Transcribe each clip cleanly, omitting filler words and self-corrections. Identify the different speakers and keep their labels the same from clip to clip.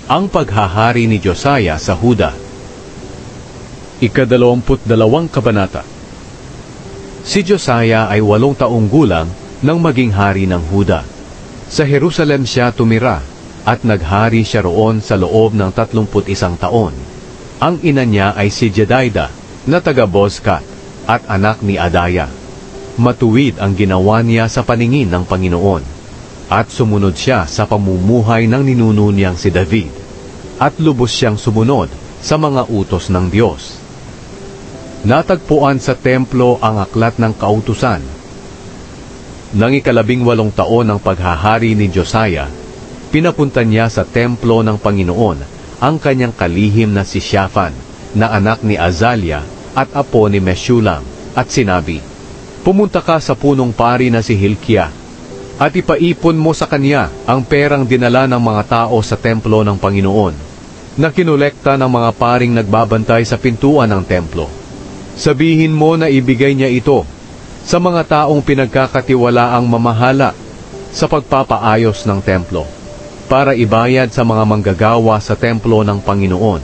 Speaker 1: Ang paghahari ni Josiah sa Huda. Ika-22 kabanata. Si Josiah ay 8 taong gulang nang maging hari ng Huda. Sa Jerusalem siya tumira at naghari siya roon sa loob ng 31 taon. Ang ina niya ay si Jedidah na taga-Bozkat at anak ni Adaya. Matuwid ang ginawa niya sa paningin ng Panginoon at sumunod siya sa pamumuhay ng ninuno niyang si David at lubos siyang sumunod sa mga utos ng Diyos. Natagpuan sa templo ang aklat ng kautusan. Nang ika-18 taon ng paghahari ni Josiah, pinapunta niya sa templo ng Panginoon ang kanyang kalihim na si Shaphan, na anak ni Azaliah at apo ni Meshulam, at sinabi, "Pumunta ka sa punong pari na si Hilkiah, at ipaipon mo sa kanya ang perang dinala ng mga tao sa templo ng Panginoon, na kinolekta ng mga paring nagbabantay sa pintuan ng templo. Sabihin mo na ibigay niya ito sa mga taong pinagkakatiwalaang mamahala sa pagpapaayos ng templo, para ibayad sa mga manggagawa sa templo ng Panginoon,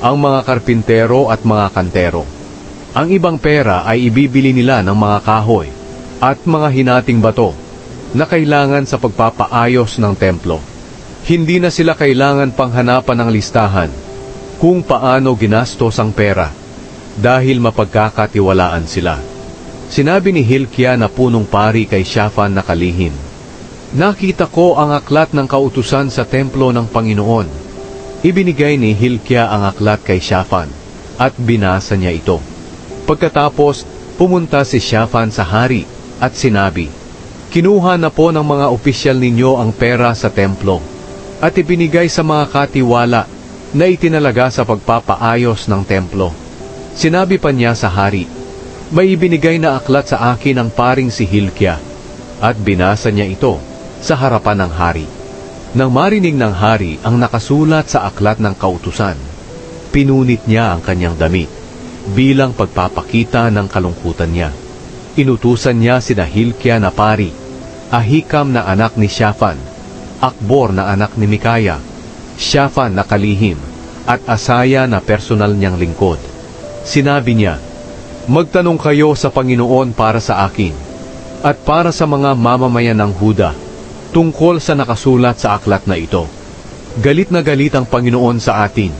Speaker 1: ang mga karpintero at mga kantero. Ang ibang pera ay ibibili nila ng mga kahoy at mga hinating bato na kailangan sa pagpapaayos ng templo. Hindi na sila kailangan panghanapan ng listahan kung paano ginastos ang pera, dahil mapagkakatiwalaan sila." Sinabi ni Hilkiah na punong pari kay Shaphan na kalihim, "Nakita ko ang aklat ng kautusan sa templo ng Panginoon." Ibinigay ni Hilkiah ang aklat kay Shaphan at binasa niya ito. Pagkatapos, pumunta si Shaphan sa hari at sinabi, "Kinuha na po ng mga opisyal ninyo ang pera sa templo at ibinigay sa mga katiwala na itinalaga sa pagpapaayos ng templo." Sinabi pa niya sa hari, "May ibinigay na aklat sa akin ang paring si Hilkiah," at binasa niya ito sa harapan ng hari. Nang marinig ng hari ang nakasulat sa aklat ng kautusan, pinunit niya ang kanyang damit bilang pagpapakita ng kalungkutan niya. Inutusan niya sina Hilkiah na pari, Ahikam na anak ni Shaphan, Akbor na anak ni Mikaya, Shaphan na kalihim, at Asaya na personal niyang lingkod. Sinabi niya, "Magtanong kayo sa Panginoon para sa akin at para sa mga mamamayan ng Huda tungkol sa nakasulat sa aklat na ito." Galit na galit ang Panginoon sa atin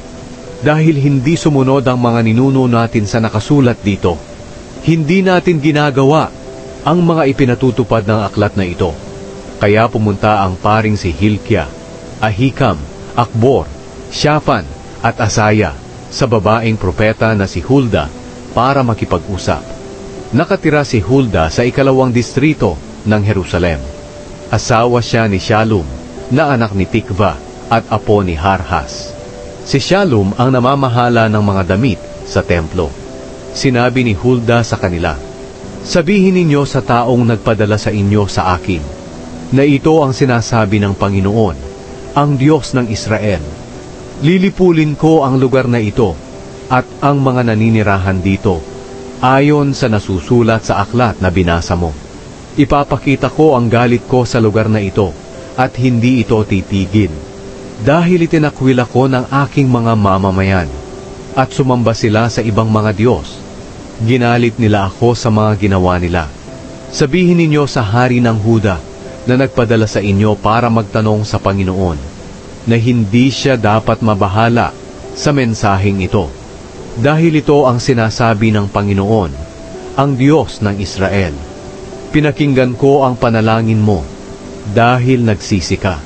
Speaker 1: dahil hindi sumunod ang mga ninuno natin sa nakasulat dito. Hindi natin ginagawa ang mga ipinatutupad ng aklat na ito. Kaya pumunta ang paring si Hilkiah, Ahikam, Akbor, Shaphan at Asaya sa babaeng propeta na si Hulda para makipag-usap. Nakatira si Hulda sa 2 distrito ng Jerusalem. Asawa siya ni Shallum na anak ni Tikva at apo ni Harhas. Si Shallum ang namamahala ng mga damit sa templo. Sinabi ni Hulda sa kanila, "Sabihin ninyo sa taong nagpadala sa inyo sa akin, na ito ang sinasabi ng Panginoon, ang Diyos ng Israel. Lilipulin ko ang lugar na ito at ang mga naninirahan dito, ayon sa nasusulat sa aklat na binasa mo. Ipapakita ko ang galit ko sa lugar na ito at hindi ito titigil, dahil itinakwil ako ng aking mga mamamayan at sumamba sila sa ibang mga Diyos. Ginalit nila ako sa mga ginawa nila. Sabihin ninyo sa hari ng Huda na nagpadala sa inyo para magtanong sa Panginoon, na hindi siya dapat mabahala sa mensaheng ito, dahil ito ang sinasabi ng Panginoon, ang Diyos ng Israel. Pinakinggan ko ang panalangin mo dahil nagsisi ka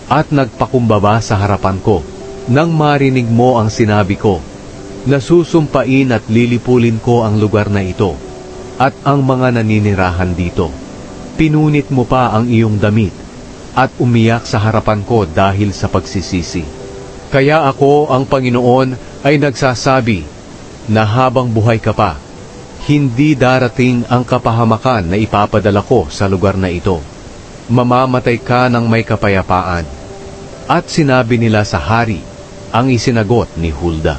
Speaker 1: at nagpakumbaba sa harapan ko nang marinig mo ang sinabi ko. Nasusumpain at lilipulin ko ang lugar na ito at ang mga naninirahan dito. Pinunit mo pa ang iyong damit at umiyak sa harapan ko dahil sa pagsisisi. Kaya ako, ang Panginoon, ay nagsasabi na habang buhay ka pa, hindi darating ang kapahamakan na ipapadala ko sa lugar na ito. Mamamatay ka ng may kapayapaan." At sinabi nila sa hari ang isinagot ni Hulda.